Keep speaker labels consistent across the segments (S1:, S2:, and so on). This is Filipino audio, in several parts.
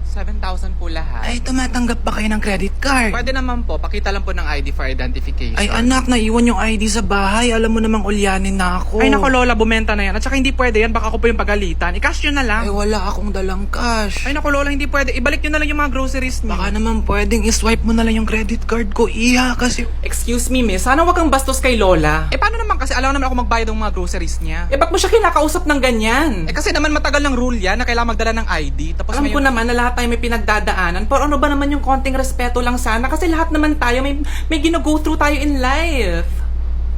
S1: 7,000 po lahat.
S2: Ay, tumatanggap ba kayo ng credit card?
S1: Pwede naman po, pakita lang po ng ID for identification.
S2: Ay, anak, naiwan yung ID sa bahay. Alam mo namang ulyanin na ako.
S1: Ay naku Lola, bumenta na yan. At saka hindi pwede yan, baka ako po yung pagalitan. I-cash nyo na lang.
S2: Ay, wala akong dalang cash.
S1: Ay naku Lola, hindi pwede. Ibalik nyo na lang yung mga groceries niyo.
S2: Baka naman pwedeng iswipe mo na lang yung credit card ko, Iha, kasi...
S3: Excuse me, miss. Sana wag kang bastos kay Lola.
S1: Eh paano naman kasi alam naman ako magbayad ng mga groceries niya.
S3: Eh, ba't mo siya kinakausap ng ganyan?
S1: Eh kasi naman matagal ng rule yan na kailangan magdala ng ID. Tapos
S3: Alam ko naman na lahat tayo may pinagdadaanan, pero ano ba naman yung konting respeto lang sana? Kasi lahat naman tayo may gino-go through tayo in life.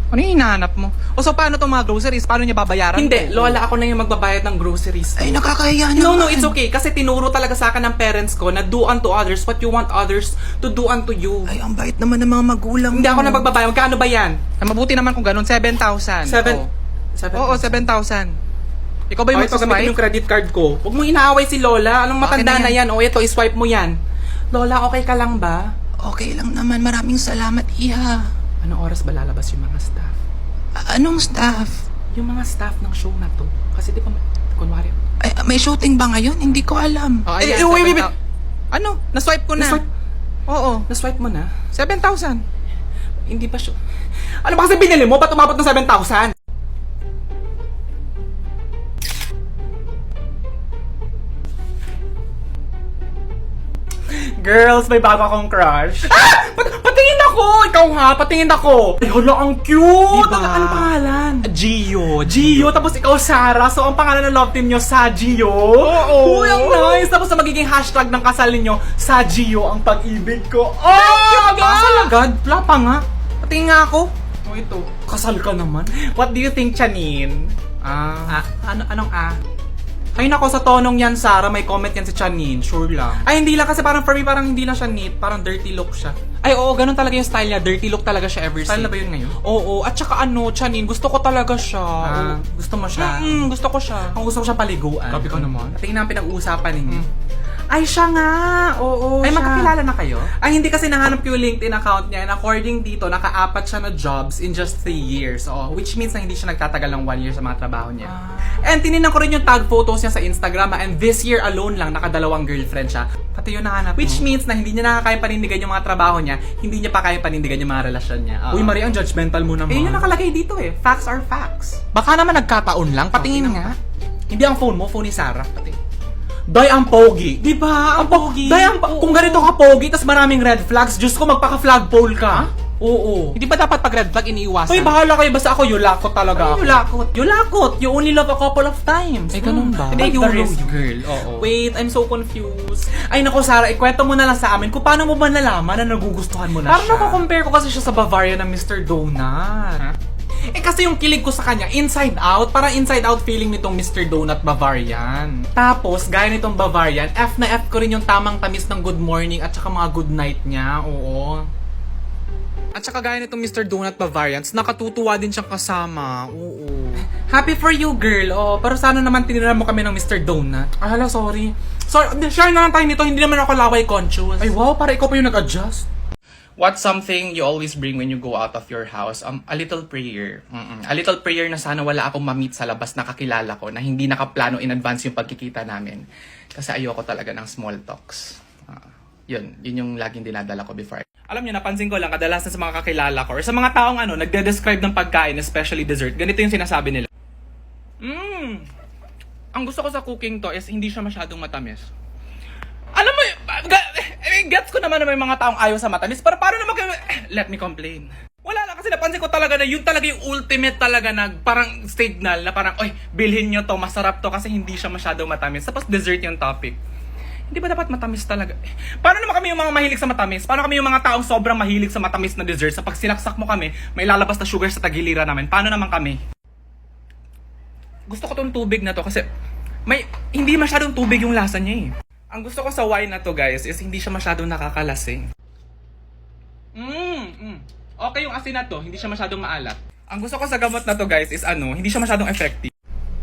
S1: Ano yung hinahanap mo? O so paano itong mga groceries? Paano niya babayaran?
S3: Hindi, Lola, ako na yung magbabayad ng groceries.
S2: Ay, nakakahiya naman.
S3: No, it's okay. Kasi tinuro talaga sa akin ng parents ko na do unto others what you want others to do unto you.
S2: Ay, ang bait naman ng mga magulang
S3: Hindi ako
S2: mo.
S3: na magbabayad. Magkano ba yan?
S1: Ay, mabuti naman kung ganun, 7,000. Oo, 7,000. Ikaw ba yung
S3: Ito, gamitin
S1: magsaswipe?
S3: yung credit card ko. Huwag mong inaaway si Lola. Anong matanda
S1: Akin na
S3: na yan? O, ito, iswipe mo yan. Lola, okay ka lang ba?
S2: Okay lang naman. Maraming salamat, Iha.
S3: Anong oras ba lalabas yung mga staff?
S2: Anong staff?
S3: Yung mga staff ng show na to. Kasi di ba, kunwari,
S2: Ay, may shooting ba ngayon? Hindi ko alam.
S1: Oh,
S3: Eh,
S1: ayan,
S3: wait.
S1: 7,000. Ano? Na-swipe ko na.
S3: Na-swipe?
S1: Oo.
S3: na-swipe mo na?
S1: 7,000.
S3: Hindi pa siya. Ano ba kasi binili mo? Ba't umabot ng 7,000? Girls, may bago akong crush. Patingin ako! Ikaw ha, patingin ako! Ay, hala, ang cute!
S1: Diba?
S3: Ano pangalan?
S1: Gio.
S3: Gio, tapos ikaw Sarah. So, ang pangalan ng love team nyo, Sa Gio.
S1: Oo.
S3: Uy, ang nice! Tapos, ang magiging hashtag ng kasal ninyo, Sa Gio, ang pag-ibig ko. Oh! Kasal agad? Wala pa nga.
S1: Patingin nga ako.
S3: Oh, ito. Kasal ka naman. What do you think, Chanine? Anong Ay nako, sa tonong yan, Sarah, may comment yan si Chanine. Sure lang. Ay, hindi lang kasi parang for me, parang hindi lang siya neat. Parang dirty look siya.
S1: Ay, oo, ganun talaga yung style niya. Dirty look talaga siya ever
S3: Style
S1: since.
S3: na ba yun ngayon?
S1: Oo, at saka ano, Chanine, gusto ko talaga siya.
S3: Gusto mo siya?
S1: Gusto ko siya.
S3: Ang gusto ko siya paliguan.
S1: Grabe ka naman.
S3: Tingnan ang pinag-uusapan ninyo. Ay, siya nga! Oo,
S1: Ay,
S3: siya.
S1: magkakilala na kayo?
S3: Ay, hindi kasi nahanap ko yung LinkedIn account niya. And according dito, naka-apat siya na jobs in just 3 years. Oh, which means na hindi siya nagtatagal ng 1 year sa mga trabaho niya. And tininan ko rin yung tag photos niya sa Instagram. And this year alone lang, nakadalawang girlfriend siya.
S1: Pati yung nahanap
S3: Which
S1: mo.
S3: means na hindi niya nakakaya panindigan yung mga trabaho niya, hindi niya pa kaya panindigan yung mga relasyon niya.
S1: Uy, Marie, ang judgmental mo naman.
S3: Eh, yun yung nakalagay dito eh. Facts are facts.
S1: Baka naman nagkataon lang. Patingin
S3: Tingnan
S1: nga.
S3: Hindi ang phone mo, phone ni Sarah. Pati. Day ang pogi. Di ba? Ang pogi. Day ang kung ganito ka pogi, tas maraming red flags, Diyos ko, magpaka-flagpole ka. Oo.
S1: Hindi ba dapat pag red flag iniiwasan?
S3: Uy, bahala kayo. Basta ako, yulakot talaga ako.
S1: Yulakot?
S3: Yulakot. You only love a couple of times.
S1: Ay, ganun ba?
S3: Take the risk.
S1: girl. Oo.
S3: Wait, I'm so confused. Ay, nako, Sarah, ikwento mo na lang sa amin kung paano mo ba nalaman na nagugustuhan mo na
S1: Parang
S3: siya.
S1: nako-compare ko kasi siya sa Bavaria ng Mr. Donut.
S3: Eh kasi yung kilig ko sa kanya, inside out, parang inside out feeling nitong Mr. Donut Bavarian. Tapos, gaya nitong Bavarian, F na F ko rin yung tamang tamis ng good morning at saka mga good night niya, oo.
S1: At saka gaya nitong Mr. Donut Bavarians, nakatutuwa din siyang kasama. Oo.
S3: Happy for you, girl. Oh, pero sana naman tinira mo kami ng Mr. Donut.
S1: Ay, hala, sorry.
S3: Sorry, share na lang tayo nito, hindi naman ako laway conscious.
S1: Ay, wow, para ikaw pa yung nag-adjust. What's something you always bring when you go out of your house? A little prayer. A little prayer na sana wala akong ma-meet sa labas na kakilala ko na hindi nakaplano in advance yung pagkikita namin. Kasi ayoko talaga ng small talks. Yun yung laging dinadala ko before.
S3: Alam niyo, napansin ko lang, kadalasan sa mga kakilala ko or sa mga taong nagde-describe ng pagkain, especially dessert, ganito yung sinasabi nila.
S1: Ang gusto ko sa cooking to is hindi siya masyadong matamis.
S3: Alam mo, gets ko naman na may mga taong ayaw sa matamis, pero paano naman kayo, let me complain. Wala lang, kasi napansin ko talaga na yun talaga yung ultimate talaga na parang signal na parang, oy, bilhin nyo to, masarap to kasi hindi siya masyadong matamis. Tapos dessert yung topic. Hindi ba dapat matamis talaga? Paano naman kami yung mga mahilig sa matamis? Paano kami yung mga taong sobrang mahilig sa matamis na dessert? Sa pag sinaksak mo kami, may lalabas na sugar sa tagiliran namin. Paano naman kami? Gusto ko tong tubig na to kasi hindi masyadong tubig yung lasa niya eh. Ang gusto ko sa wine na to, guys, is hindi siya masyadong nakakalasing. Okay yung asin na to, hindi siya masyadong maalat. Ang gusto ko sa gamot na to, guys, is hindi siya masyadong effective.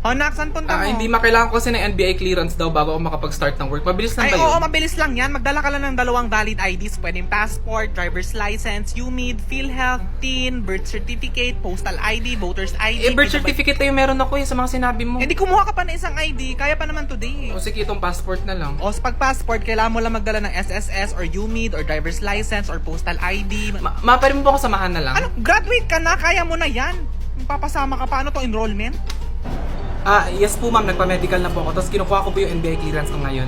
S2: Oh, Nak, saan punta mo?
S3: Hindi makailangan ko kasi ng NBI clearance daw bago ako makapag-start ng work. Mabilis lang
S2: Ay,
S3: ba yun?
S2: oo, mabilis lang yan. Magdala ka lang ng 2 valid IDs. Pwedeng passport, driver's license, UMID, PhilHealth, TIN, birth certificate, postal ID, voter's ID.
S3: birth certificate na yung meron ako sa mga sinabi mo.
S2: Hindi kumuha ka pa ng isang ID. Kaya pa naman today.
S3: O sige, itong passport na lang.
S2: O, pag passport, kailangan mo lang magdala ng SSS or UMID or driver's license or postal ID.
S3: Pwede mo ba ako samahan na lang?
S2: Ano? Graduate ka na? Kaya mo na yan. Papasama ka pa. Ano to, enrollment?
S3: Yes po ma'am, nagpa-medical na po ako. Tapos kinukuha ko po yung NBI clearance ko ngayon.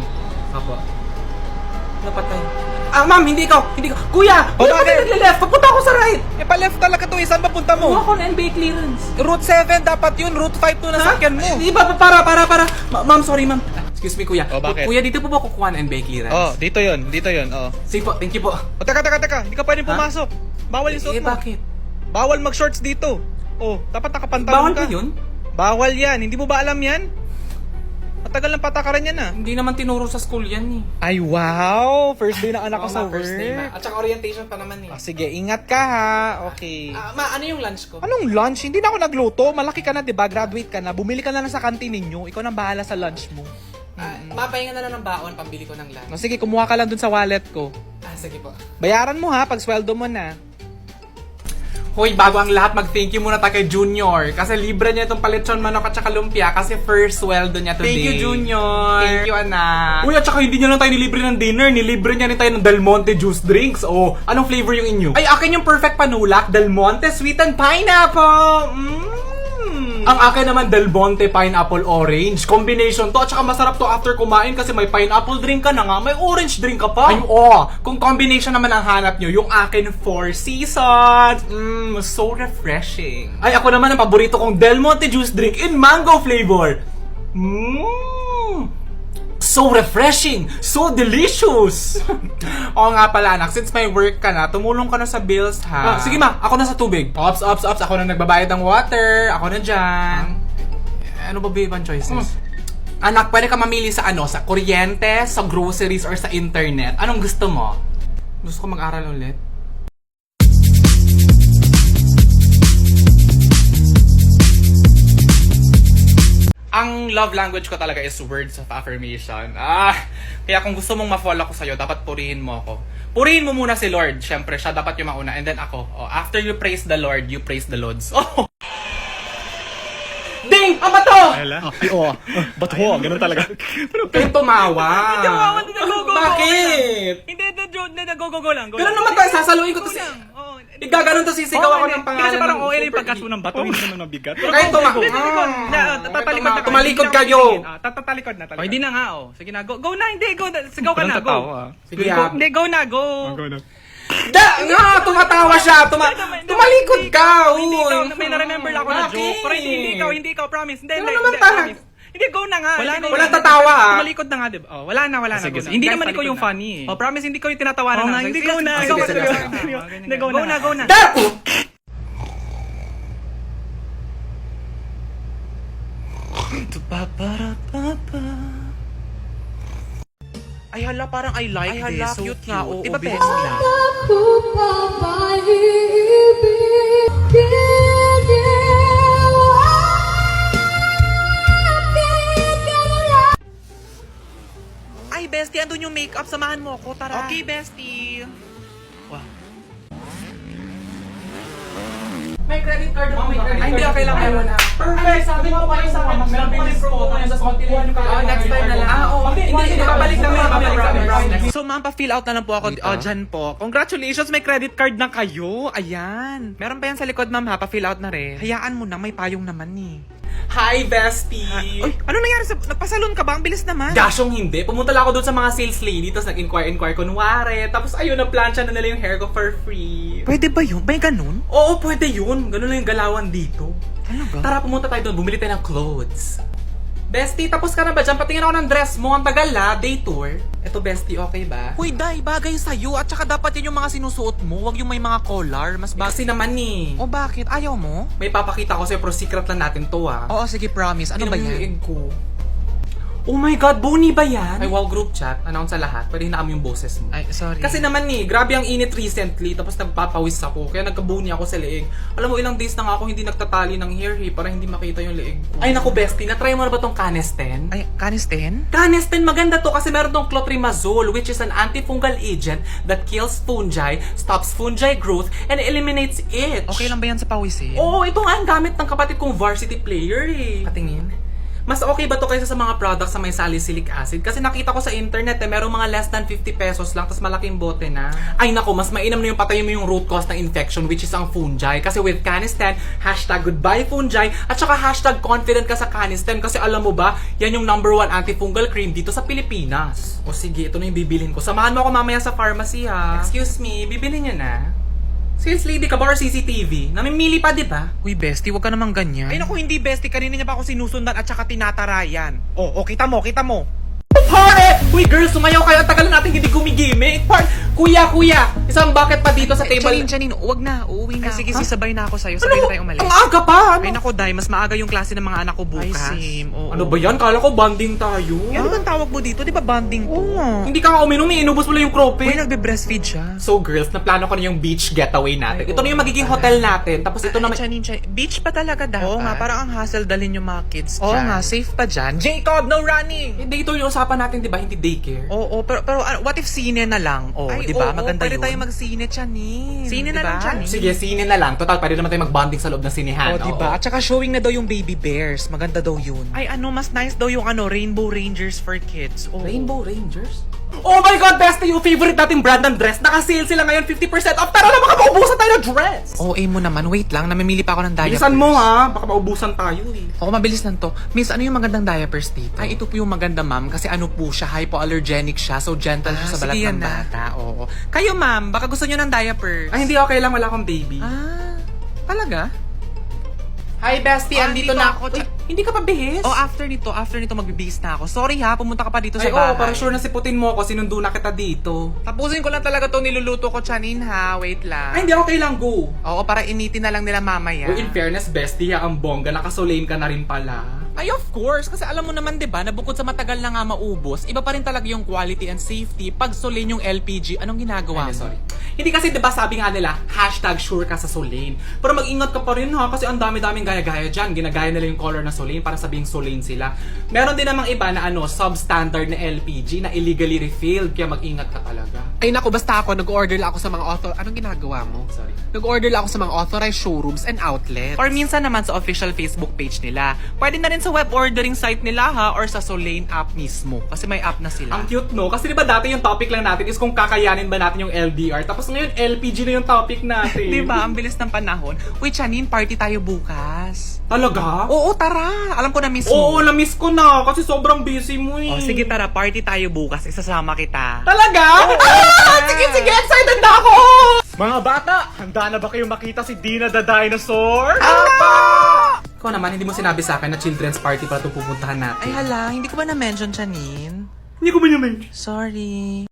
S3: Opo. Napatay. Ma'am, hindi ko. Kuya! Kuya, bakit nagle-left? Papunta ako sa right!
S2: Pa-left talaga to. Saan ba punta
S3: Kuha
S2: mo?
S3: ko ng NBI clearance.
S2: Route 7 dapat yun. Route 5 to na sakyan mo.
S3: Di ba? Para. Ma'am, sorry ma'am. Excuse me, kuya.
S2: Oh, bakit?
S3: Kuya, dito po ba kukuha ng NBI clearance?
S2: Oh, dito yun. Oh.
S3: Sige po, thank you po.
S2: O, teka. Hindi ka pwedeng pumasok. Bawal yung suot mo.
S3: Bakit?
S2: Bawal mag-shorts dito. Oh, dapat nakapantalon
S3: Bawal
S2: ka.
S3: ba yun?
S2: Bawal yan. Hindi mo ba alam yan? Matagal ng patakaran yan ah.
S3: Hindi naman tinuro sa school yan eh.
S2: Ay, wow! First day na anak ko
S3: Oo,
S2: sa
S3: ma'am, first day, ma'am.
S2: work.
S3: At saka orientation pa naman eh.
S2: Sige, ingat ka ha. Okay.
S3: Ano yung lunch ko?
S2: Anong lunch? Hindi na ako nagluto. Malaki ka na, di ba? Graduate ka na. Bumili ka na lang sa kantin ninyo. Ikaw nang bahala sa lunch mo.
S3: Mapahinga na lang ng baon, pambili ko ng lunch.
S2: No, sige, kumuha ka lang dun sa wallet ko.
S3: Sige po.
S2: Bayaran mo ha, pag sweldo mo na.
S3: Hoy, bago ang lahat, mag-thank you muna tayo kay Junior. Kasi libre niya itong paletsyon manok at saka lumpia kasi first sweldo niya today.
S2: Thank you, Junior.
S3: Thank you, anak. Uy, at saka hindi niya lang tayo nilibre ng dinner. Nilibre niya rin tayo ng Del Monte juice drinks. Oh, anong flavor yung inyo? Ay, akin yung perfect panulak, Del Monte sweet and pineapple. Ang akin naman Del Monte pineapple orange. Combination to at saka masarap to after kumain kasi may pineapple drink ka na nga, may orange drink ka pa. Ay, kung combination naman ang hanap nyo, yung akin Four Seasons. So refreshing. Ay, ako naman ang paborito kong Del Monte juice drink in mango flavor. So refreshing! So delicious! Oo nga pala anak, since may work ka na, tumulong ka na sa bills ha. Sige ma, ako na sa tubig. Ops, ako na nagbabayad ng water. Ako na dyan. Ano ba ibang choices? Anak, pwede ka mamili sa sa kuryente, sa groceries, or sa internet. Anong gusto mo? Gusto ko mag-aral ulit. Ang love language ko talaga is words of affirmation. Kaya kung gusto mong ma-follow ko sa'yo, dapat purihin mo ako. Purihin mo muna si Lord. Siyempre, siya dapat yung mauna. And then ako. After you praise the Lord, you praise the Lods. Ding! Ang bato!
S2: Ba't ho? Ganun talaga.
S3: Kayo tumawa.
S2: Hindi tumawa, hindi nag-go-go.
S3: Bakit?
S2: Hindi, nag-go-go lang.
S3: Pero naman tayo, sasaluin ko to si... Igaganon to sisigaw ako ng pangalan.
S2: Kasi parang
S3: ng
S2: okay na yung
S3: super
S2: pagkaso ng bato, hindi naman mabigat.
S3: Kayo tumawa.
S2: Tatalikod na.
S3: Tumalikod kayo.
S2: Tatalikod na. Oh, hindi na nga, oh. Sige na, go na, hindi, go na. Sigaw ka na, go.
S3: Sige,
S2: Hindi, go na, go.
S3: Tumatawa siya. Tumalikod ka.
S2: Hindi ikaw, may na-remember ako na joke. Pero hindi ikaw, promise. Hindi,
S3: naman
S2: hindi, go na nga.
S3: Walang tatawa, ha?
S2: Tumalikod na nga, diba? Oh, wala na.
S3: Sige,
S2: Hindi naman ikaw yung funny. Oh, promise, hindi ko yung tinatawanan na. Hindi, go na. Hindi, go na. Ay hala, parang I like this. Ay hala, so cute nga. Oo, diba best na? Ay, bestie, andun yung makeup. Samahan mo ako, tara. Okay, bestie. Wow.
S3: May credit card ako.
S2: Ay, hindi, okay lang.
S3: Perfect! Sabi mo kayo sa akin, meron pa yung promo tayo sa kontinuan nyo kayo. Next time na lang. Hindi, babalik kami.
S2: So, ma'am, pa-fill out na lang po ako. Dyan po. Congratulations, may credit card na kayo. Ayan. Meron pa yan sa likod, ma'am, ha? Pa-fill out na rin. Hayaan mo na, may payong naman ni.
S3: Hi, bestie!
S2: Uy, ano nangyari sa... Nagpasalon ka ba? Ang bilis naman.
S3: Gasyong hindi. Pumunta lang ako doon sa mga sales lady, tapos nag-inquire kunwari. Tapos ayun, na-plancha na nila yung hair ko for free.
S2: Pwede ba yun? May ganun?
S3: Oo, pwede yun. Ganun lang yung galawan dito.
S2: Talaga?
S3: Tara, pumunta tayo doon. Bumili tayo ng clothes. Bestie, tapos ka na ba dyan? Patingin ako ng dress mo. Ang tagal day tour. Eto, bestie, okay ba?
S2: Uy, Day, bagay sa'yo. At saka dapat yun yung mga sinusuot mo. Huwag yung may mga collar. Mas bagay.
S3: Kasi naman eh.
S2: O bakit? Ayaw mo?
S3: May papakita ko sa'yo, pero secret lang natin to ah.
S2: Oo, sige, promise. Ano ba
S3: Tingnan mo yung
S2: yan?
S3: egg ko. Oh my God, Boni ba yan? Ay, wow, group chat. Announce sa lahat. Pwede na yung boses mo.
S2: Ay, sorry.
S3: Kasi naman grabe ang init recently, tapos nagpapawis ako, kaya nagkabuni ako sa leeg. Alam mo, ilang days na nga ako hindi nagtatali ng hair para hindi makita yung leeg ko. Ay naku, bestie, na-try mo na ba tong Canesten?
S2: Ay, Canesten?
S3: Canesten, maganda to kasi meron tong clotrimazole, which is an antifungal agent that kills fungi, stops fungi growth, and eliminates itch.
S2: Okay lang ba yan sa pawisin?
S3: Oo, ito nga ang gamit ng kapatid kong varsity player eh. Patingin. Mas okay ba to kaysa sa mga products sa may salicylic acid? Kasi nakita ko sa internet merong mga less than 50 pesos lang, tas malaking bote na. Ay nako, mas mainam na yung patayin mo yung root cause ng infection, which is ang fungi. Kasi with Canesten, #goodbye fungi, at saka #confident ka sa Canesten. Kasi alam mo ba, yan yung #1 antifungal cream dito sa Pilipinas. O sige, ito na yung bibilhin ko. Samahan mo ako mamaya sa pharmacy ha. Excuse me, bibilhin niyo na? Sales lady ka ba or CCTV? Namimili pa, di ba?
S2: Uy, bestie, wag ka naman ganyan. Ay naku, hindi bestie. Kanina niya pa ako sinusundan at saka tinatarayan. Oh, kita mo, kita mo.
S3: Pare! Uy, girls, sumayaw kayo. Tagal na natin hindi gumigimik. Kuya, isang bucket pa dito sa table.
S2: Janine, wag na. Uuwi na. Ay, sige,
S3: Ha?
S2: sisabay na ako sa'yo. Sabay na tayo umalis.
S3: Ang aga pa! Ano?
S2: Ay naku, Day, mas maaga yung klase ng mga anak ko bukas.
S3: Ay, same.
S2: Oo.
S3: Ano ba yan? Kala ko bonding tayo.
S2: Ano bang tawag mo dito? Di ba bonding to?
S3: Hindi ka nga uminom, inubos mo lang yung
S2: Uy,
S3: cropper.
S2: nagbe-breastfeed siya.
S3: So girls, naplano ko na yung beach getaway natin.
S2: Ay,
S3: Ito na yung
S2: oo,
S3: magiging
S2: pala.
S3: hotel natin. Tapos ito na
S2: Beach pa talaga dapat. Oo nga, parang ang hassle dalhin yung mga kids
S3: Oo
S2: dyan.
S3: nga,
S2: safe pa dyan. Jacob, no running!
S3: Hindi, ito yung usapan natin, di ba? Hindi daycare.
S2: Oo, pero what if sine na lang? Oh,
S3: Ay,
S2: di ba?
S3: oo,
S2: Maganda
S3: pwede
S2: yun.
S3: tayo
S2: mag-sine, Chanin. Sine na
S3: Diba?
S2: lang, Chanin.
S3: Sige, sine na lang. Total, pwede naman tayo mag-bonding sa loob ng sinihan.
S2: Oh, di ba? At saka showing na daw yung baby bears. Maganda daw yun. Ay, mas nice daw yung Rainbow Rangers for kids. Oh.
S3: Rainbow Rangers? Oh my God, bestie! Yung favorite nating brand ng dress. Naka-sale sila ngayon, 50% off. Tara na, baka maubusan tayo ng dress!
S2: Oh, mo naman. Wait lang, namimili pa ako ng diapers.
S3: Bilisan mo ha, baka maubusan tayo eh.
S2: Oo, mabilis lang to. Miss, ano yung magandang diapers dito? Ay, ito po yung maganda, ma'am. Kasi ano po siya, hypoallergenic siya. So, gentle siya sa balat
S3: sige,
S2: ng
S3: yan na.
S2: bata. Oo. Kayo, ma'am, baka gusto nyo ng diapers.
S3: Ay, hindi okay lang, wala akong baby.
S2: Talaga?
S3: Hi, bestie, andito
S2: andito
S3: na
S2: ako.
S3: Uy, hindi ka pa bihis?
S2: Oh, after nito magbibihis na ako. Sorry ha, pumunta ka pa dito
S3: Ay,
S2: sa bahay.
S3: oo, para sure na siputin mo ako, sinundo na kita dito.
S2: Tapusin ko lang talaga to niluluto ko, Chanin ha. Wait lang.
S3: Ay, hindi, okay lang, go.
S2: Oo, para initin na lang nila mamaya.
S3: Oh, in fairness, bestie, ang bongga, nakasolain ka na rin pala.
S2: Ay, of course. Kasi alam mo naman, di ba, na bukod sa matagal na nga maubos, iba pa rin talaga yung quality and safety pag solain yung LPG. Anong ginagawa
S3: Ay,
S2: mo?
S3: sorry. Hindi kasi, di ba, sabi nga nila, #sure ka sa Solein. Pero mag-ingat ka pa rin ha, kasi ang dami-daming gaya-gaya dyan. Ginagaya nila yung color na Solein para sabing Solein sila. Meron din namang iba na substandard na LPG na illegally refilled, kaya mag-ingat ka talaga.
S4: Ay naku, basta ako, nag-order lang ako sa mga Anong ginagawa mo?
S3: Sorry.
S4: Nag-order lang ako sa mga authorized showrooms and outlets.
S2: Or minsan naman sa official Facebook page nila. Pwede na rin sa web ordering site nila ha, or sa Solein app mismo. Kasi may app na sila.
S3: Ang cute, no? Kasi di ba dati yung topic lang natin is kung kakayanin ba natin yung LDR. Tapos ngayon, LPG na yung topic natin.
S2: Di ba? Ang bilis ng panahon. Uy, Chanin, party tayo bukas.
S3: Talaga?
S2: Oo, tara. Alam ko na miss mo.
S3: Oo, na-miss ko na kasi sobrang busy mo eh.
S2: Oh, sige, tara. Party tayo bukas. Isasama kita.
S3: Talaga? Sige, excited na ako! Mga bata, handa na ba kayo makita si Dina the Dinosaur? Ikaw naman, hindi mo sinabi sa akin na children's party pala itong pupuntahan natin.
S2: Ay hala, hindi ko ba na-mention, Chanin?
S3: Hindi ko ba naman?
S2: Sorry.